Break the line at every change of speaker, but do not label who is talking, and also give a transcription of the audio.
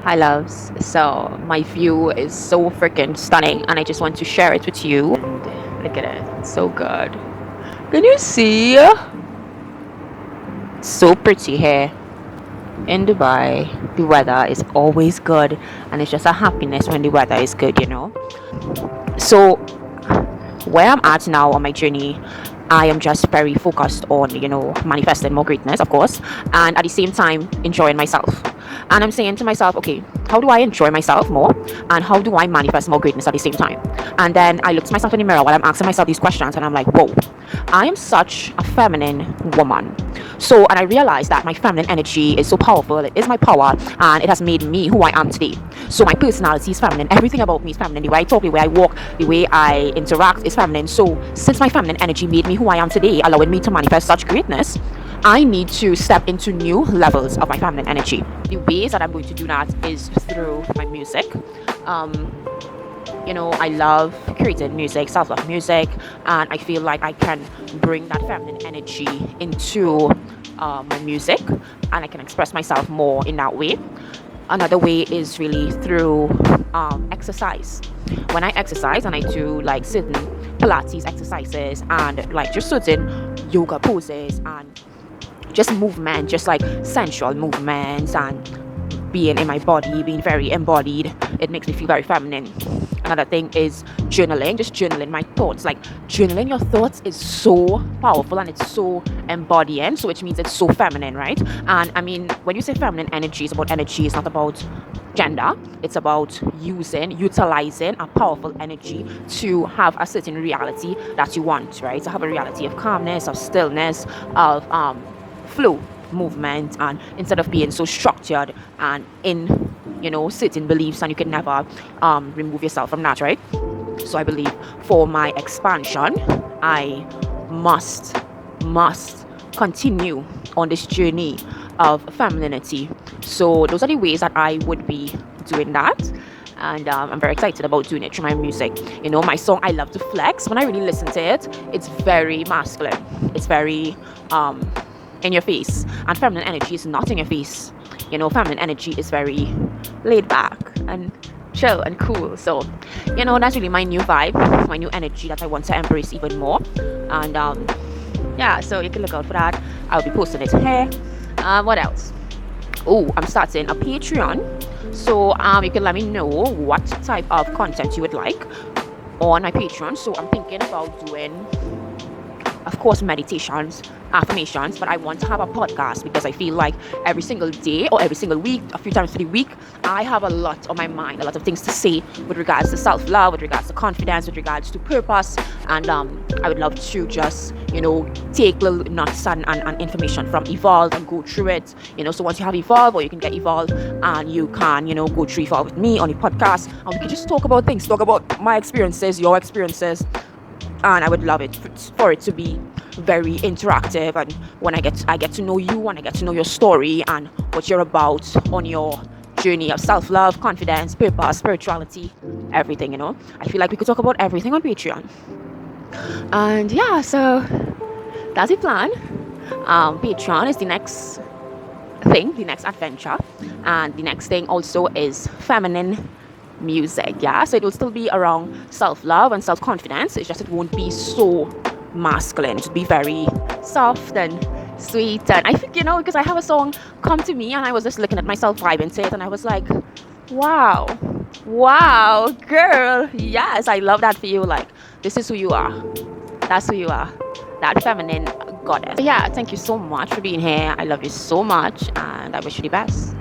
Hi loves. So my view is so freaking stunning and I just want to share it with you. And look at it. It's so good. Can you see? So pretty here in Dubai. The weather is always good and it's just a happiness when the weather is good. So where I'm at now on my journey, I am just very focused on, manifesting more greatness, of course, and at the same time enjoying myself. And I'm saying to myself, okay, how do I enjoy myself more? And how do I manifest more greatness at the same time? And then I look to myself in the mirror while I'm asking myself these questions, and I'm like, whoa, I am such a feminine woman. So, and I realized that my feminine energy is so powerful. It is my power, and it has made me who I am today. So, my personality is feminine. Everything about me is feminine. The way I talk, the way I walk, the way I interact is feminine. So, since my feminine energy made me who I am today, allowing me to manifest such greatness, I need to step into new levels of my feminine energy. The ways that I'm going to do that is through my music. I love creating music, self-love music, and I feel like I can bring that feminine energy into my music, and I can express myself more in that way. Another way is really through exercise. When I exercise and I do like certain Pilates exercises and like just certain yoga poses and just movement, just like sensual movements and being in my body, being very embodied, it makes me feel very feminine. Another thing is journaling, just journaling my thoughts. Like journaling your thoughts is so powerful and it's so embodying, so which means it's so feminine, right? And I mean, when you say feminine energy, it's about energy, it's not about gender. It's about utilizing a powerful energy to have a certain reality that you want, right? To have a reality of calmness, of stillness, of flow, movement, and instead of being so structured and in certain beliefs, and you can never remove yourself from that, right? So I believe for my expansion, I must continue on this journey of femininity. So those are the ways that I would be doing that, and I'm very excited about doing it through my music. My song I Love to Flex, when I really listen to it, it's very masculine, it's very in your face, and feminine energy is not in your face. Feminine energy is very laid back and chill and cool. So that's really my new vibe, my new energy that I want to embrace even more. And yeah, so you can look out for that. I'll be posting it here. What else? Oh, I'm starting a Patreon, so you can let me know what type of content you would like on my Patreon. So I'm thinking about doing, of course, meditations, affirmations, but I want to have a podcast because I feel like every single day or every single week, a few times through the week, I have a lot on my mind, a lot of things to say with regards to self-love, with regards to confidence, with regards to purpose, and I would love to just take little nuts and information from Evolve and go through it. So once you have Evolve, or you can get Evolve and you can go through Evolve with me on the podcast, and we can just talk about things, talk about my experiences, your experiences, and I would love it for it to be very interactive. And when I get to know you, and I get to know your story and what you're about on your journey of self-love, confidence, purpose, spirituality, everything. I feel like we could talk about everything on Patreon. And yeah, so that's the plan. Patreon is the next thing, the next adventure, and the next thing also is feminine music. Yeah, so it will still be around self-love and self-confidence. It's just it won't be so masculine. It will be very soft and sweet. And I think because I have a song Come to Me, and I was just looking at myself vibing to it, and I was like, wow, girl, yes, I love that for you. Like, this is who you are. That's who you are, that feminine goddess. So yeah, thank you so much for being here. I love you so much, and I wish you the best.